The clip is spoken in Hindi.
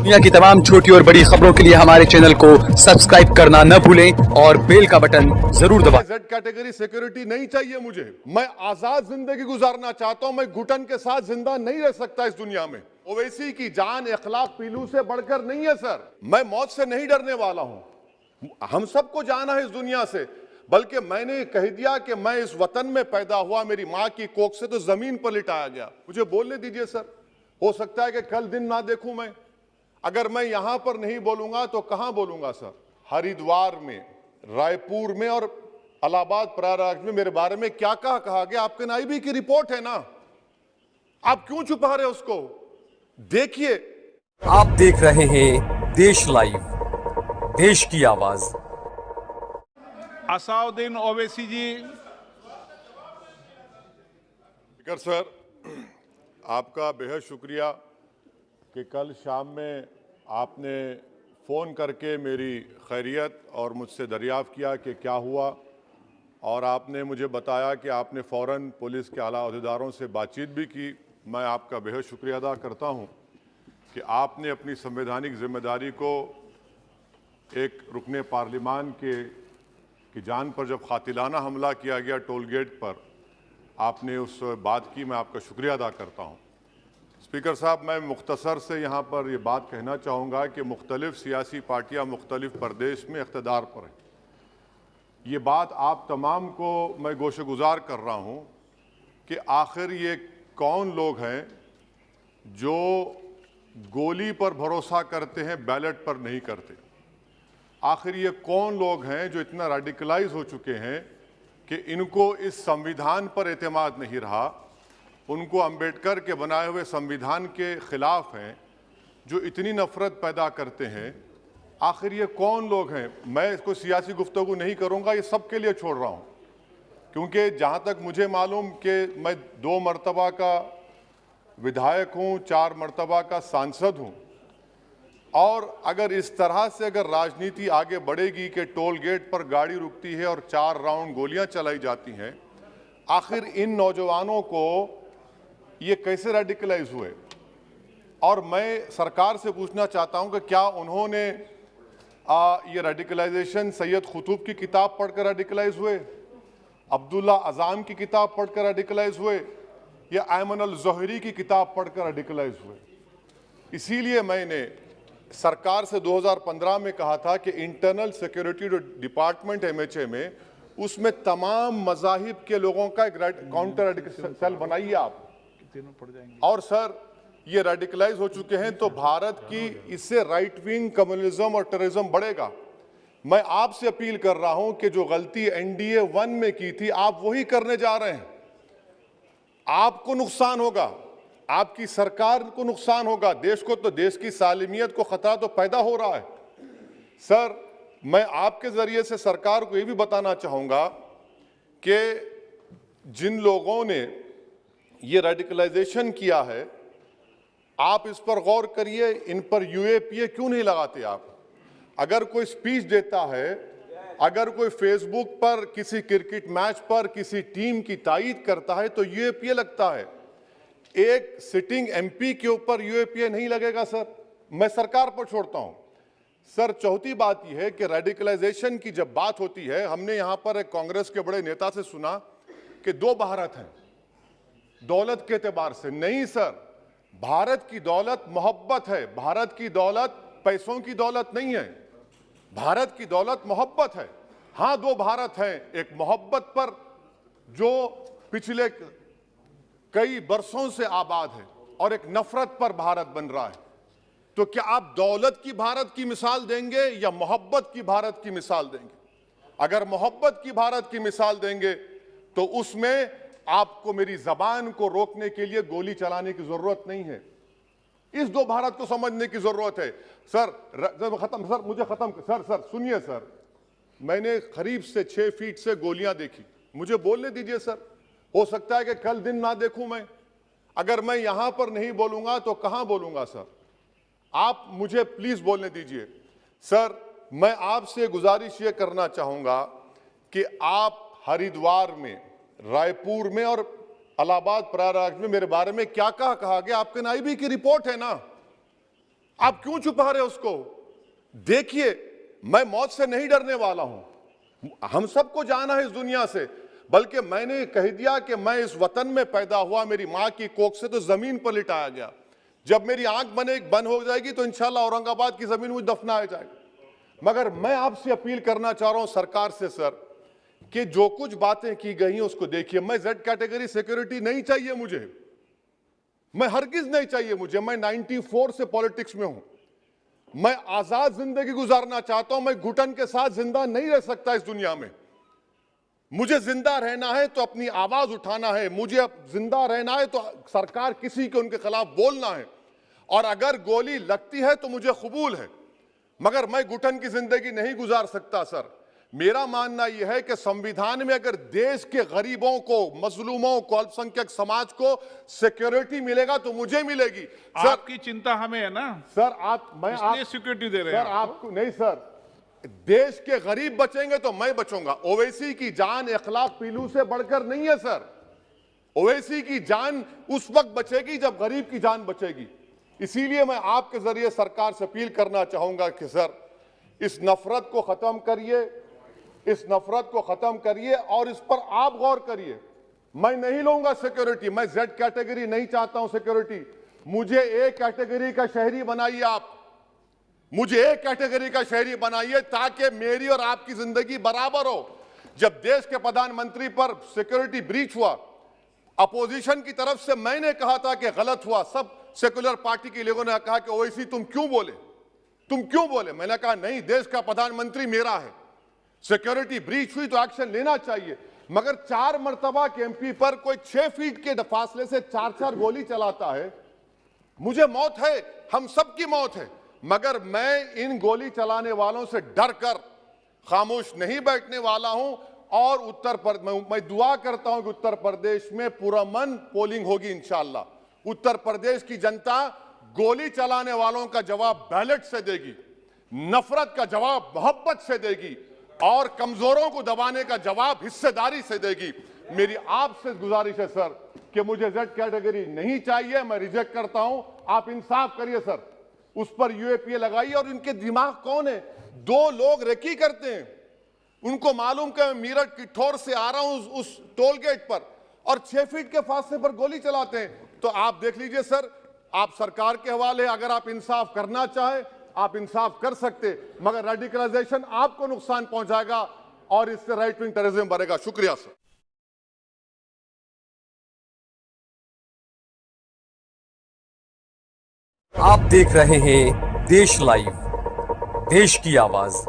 दुनिया की तमाम छोटी और बड़ी खबरों के लिए हमारे चैनल को सब्सक्राइब करना न भूलें और बेल का बटन जरूर दबाएं। जेड कैटेगरी सिक्योरिटी नहीं चाहिए मुझे। मैं आजाद जिंदगी गुजारना चाहता हूं। मैं घुटन के साथ जिंदा नहीं रह सकता इस दुनिया में। ओवैसी की जान इखलाक पीलू से बढ़कर नहीं है सर। मैं मौत से नहीं डरने वाला हूं। हम सबको जाना है इस दुनिया से, बल्कि मैंने कह दिया कि मैं इस वतन में पैदा हुआ, मेरी मां की कोख से तो जमीन पर लिटाया गया। मुझे बोलने दीजिए सर। हो सकता है कि कल दिन ना देखूं मैं। अगर मैं यहां पर नहीं बोलूंगा तो कहां बोलूंगा सर? हरिद्वार में, रायपुर में और इलाहाबाद प्रयागराज में मेरे बारे में क्या कहा गया? आपके नाईबी की रिपोर्ट है ना, आप क्यों छुपा रहे उसको? देखिए। आप देख रहे हैं देश लाइव, देश की आवाज। असाउद्दीन ओवैसी जी। स्पीकर सर, आपका बेहद शुक्रिया कि कल शाम में आपने फ़ोन करके मेरी खैरियत और मुझसे दरियाफ़्त किया कि क्या हुआ, और आपने मुझे बताया कि आपने फ़ौरन पुलिस के आला अहदेदारों से बातचीत भी की। मैं आपका बेहद शुक्रिया अदा करता हूं कि आपने अपनी संवैधानिक जिम्मेदारी को एक रुकने पार्लिमान की जान पर जब कातिलाना हमला किया गया टोल गेट पर, आपने उस बात की। मैं आपका शुक्रिया अदा करता हूं। स्पीकर साहब, मैं मुख्तसर से यहाँ पर ये बात कहना चाहूँगा कि मुख्तलिफ़ सियासी पार्टियाँ मुख्तलिफ़ प्रदेश में इक़्तिदार पर हैं। ये बात आप तमाम को मैं गोशगुजार कर रहा हूँ कि आखिर ये कौन लोग हैं जो गोली पर भरोसा करते हैं, बैलेट पर नहीं करते? आखिर ये कौन लोग हैं जो इतना रेडिकलाइज हो चुके हैं कि इनको इस संविधान पर एतमाद नहीं रहा, उनको अंबेडकर के बनाए हुए संविधान के खिलाफ हैं, जो इतनी नफरत पैदा करते हैं? आखिर ये कौन लोग हैं? मैं इसको सियासी गुफ्तगू नहीं करूंगा, ये सबके लिए छोड़ रहा हूं, क्योंकि जहां तक मुझे मालूम कि मैं 2 मरतबा का विधायक हूं, 4 मरतबा का सांसद हूं, और अगर इस तरह से अगर राजनीति आगे बढ़ेगी कि टोल गेट पर गाड़ी रुकती है और 4 राउंड गोलियां चलाई जाती हैं, आखिर इन नौजवानों को ये कैसे रेडिकलाइज हुए? और मैं सरकार से पूछना चाहता हूं कि क्या उन्होंने ये रेडिकलाइजेशन सैयद कुतुब की किताब पढ़कर रेडिकलाइज हुए, अब्दुल्ला अज़ाम की किताब पढ़कर रेडिकलाइज हुए, या अयमन अल ज़ोहरी की किताब पढ़कर रेडिकलाइज हुए? इसीलिए मैंने सरकार से 2015 में कहा था कि इंटरनल सिक्योरिटी डिपार्टमेंट MHA में, उसमें तमाम मज़ाहिब के लोगों का एक काउंटर रेडिकल सेल बनाइए आप। और सर, ये रेडिकलाइज हो चुके हैं तो भारत की इससे राइट विंग कम्युनिज्म और टेररिज्म बढ़ेगा। मैं आपसे अपील कर रहा हूं कि जो गलती NDA 1 में की थी, आप वही करने जा रहे हैं। आपको नुकसान होगा, आपकी सरकार को नुकसान होगा, देश को तो, देश की सालिमियत को खतरा तो पैदा हो रहा है। सर, मैं आपके जरिए से सरकार को यह भी बताना चाहूंगा कि जिन लोगों ने ये रेडिकलाइजेशन किया है, आप इस पर गौर करिए, इन पर UAPA क्यों नहीं लगाते आप? अगर कोई स्पीच देता है, अगर कोई फेसबुक पर किसी क्रिकेट मैच पर किसी टीम की तायीद करता है तो UAPA लगता है। एक सिटिंग MP के ऊपर UAPA नहीं लगेगा सर। मैं सरकार पर छोड़ता हूं। सर, चौथी बात यह है कि रेडिकलाइजेशन की जब बात होती है, हमने यहां पर एक कांग्रेस के बड़े नेता से सुना कि 2 भारत हैं दौलत के एतबार से। नहीं सर, भारत की दौलत मोहब्बत है। भारत की दौलत पैसों की दौलत नहीं है, भारत की दौलत मोहब्बत है। हां, 2 भारत हैं, एक मोहब्बत पर जो पिछले कई बरसों से आबाद है, और एक नफरत पर भारत बन रहा है। तो क्या आप दौलत की भारत की मिसाल देंगे या मोहब्बत की भारत की मिसाल देंगे? अगर मोहब्बत की भारत की मिसाल देंगे तो उसमें आपको मेरी जबान को रोकने के लिए गोली चलाने की जरूरत नहीं है। इस 2 भारत को समझने की जरूरत है। सर, खत्म सर, मुझे खत्म सर सुनिए सर, मैंने करीब से 6 फीट से गोलियां देखी। मुझे बोलने दीजिए सर। हो सकता है कि कल दिन ना देखूं मैं। अगर मैं यहां पर नहीं बोलूंगा तो कहां बोलूंगा सर? आप मुझे प्लीज बोलने दीजिए। सर, मैं आपसे गुजारिश ये करना चाहूंगा कि आप हरिद्वार में, रायपुर में और इलाहाबाद प्रयागराज में मेरे बारे में क्या कहा गया? आपके नाईबी की रिपोर्ट है ना, आप क्यों छुपा रहे हो उसको? देखिए, मैं मौत से नहीं डरने वाला हूं, हम सबको जाना है इस दुनिया से, बल्कि मैंने कह दिया कि मैं इस वतन में पैदा हुआ, मेरी मां की कोख से तो जमीन पर लिटाया गया। जब मेरी आंख बंद हो जाएगी तो इंशाल्लाह औरंगाबाद की जमीन मुझे दफनाया जाएगा। मगर मैं आपसे अपील करना चाह रहा हूं सरकार से सर, कि जो कुछ बातें की गई हैं उसको देखिए। मैं जेड कैटेगरी सिक्योरिटी नहीं चाहिए मुझे, मैं हरगिज नहीं चाहिए मुझे। मैं 94 से पॉलिटिक्स में हूं, मैं आजाद जिंदगी गुजारना चाहता हूं। मैं घुटन के साथ जिंदा नहीं रह सकता इस दुनिया में। मुझे जिंदा रहना है तो अपनी आवाज उठाना है, मुझे जिंदा रहना है तो सरकार किसी के उनके खिलाफ बोलना है, और अगर गोली लगती है तो मुझे कबूल है, मगर मैं घुटन की जिंदगी नहीं गुजार सकता सर। मेरा मानना यह है कि संविधान में अगर देश के गरीबों को, मजलूमों को, अल्पसंख्यक समाज को सिक्योरिटी मिलेगा तो मुझे मिलेगी सर। आपकी चिंता हमें है ना सर, मैं इसलिए सिक्योरिटी दे रहे हैं सर आपको नहीं सर, देश के गरीब बचेंगे तो मैं बचूंगा। ओवैसी की जान इखलाक पीलू से बढ़कर नहीं है सर। ओवैसी की जान उस वक्त बचेगी जब गरीब की जान बचेगी। इसीलिए मैं आपके जरिए सरकार से अपील करना चाहूंगा कि सर, इस नफरत को खत्म करिए, इस नफरत को खत्म करिए और इस पर आप गौर करिए। मैं नहीं लूंगा सिक्योरिटी, मैं जेड कैटेगरी नहीं चाहता हूं सिक्योरिटी। मुझे ए कैटेगरी का शहरी बनाइए आप, मुझे एक कैटेगरी का शहरी बनाइए ताकि मेरी और आपकी जिंदगी बराबर हो। जब देश के प्रधानमंत्री पर सिक्योरिटी ब्रीच हुआ, अपोजिशन की तरफ से मैंने कहा था कि गलत हुआ। सब सेकुलर पार्टी के लोगों ने कहा कि ओवैसी तुम क्यों बोले? मैंने कहा नहीं, देश का प्रधानमंत्री मेरा है, सिक्योरिटी ब्रीच हुई तो एक्शन लेना चाहिए। मगर 4 मर्तबा के एमपी पर कोई 6 फीट के फासले से 4-4 गोली चलाता है। मुझे मौत है, हम सबकी मौत है, मगर मैं इन गोली चलाने वालों से डर कर खामोश नहीं बैठने वाला हूं। और मैं दुआ करता हूं कि उत्तर प्रदेश में पुरअमन पोलिंग होगी इंशाअल्लाह। उत्तर प्रदेश की जनता गोली चलाने वालों का जवाब बैलेट से देगी, नफरत का जवाब मोहब्बत से देगी, और कमजोरों को दबाने का जवाब हिस्सेदारी से देगी। मेरी आपसे गुजारिश है सर कि मुझे जेड कैटेगरी नहीं चाहिए, मैं रिजेक्ट करता हूं। आप इंसाफ करिए सर, उस पर यूएपीए लगाइए। और इनके दिमाग कौन है? 2 लोग रेकी करते हैं, उनको मालूम कि मैं मीरठ की ठोर से आ रहा हूं उस टोल गेट पर, और 6 फीट के फासले पर गोली चलाते हैं। तो आप देख लीजिए सर, आप सरकार के हवाले, अगर आप इंसाफ करना चाहे आप इंसाफ कर सकते, मगर रेडिकलाइजेशन आपको नुकसान पहुंचाएगा और इससे राइट विंग टेररिज्म बढ़ेगा। शुक्रिया सर। आप देख रहे हैं देश लाइव, देश की आवाज।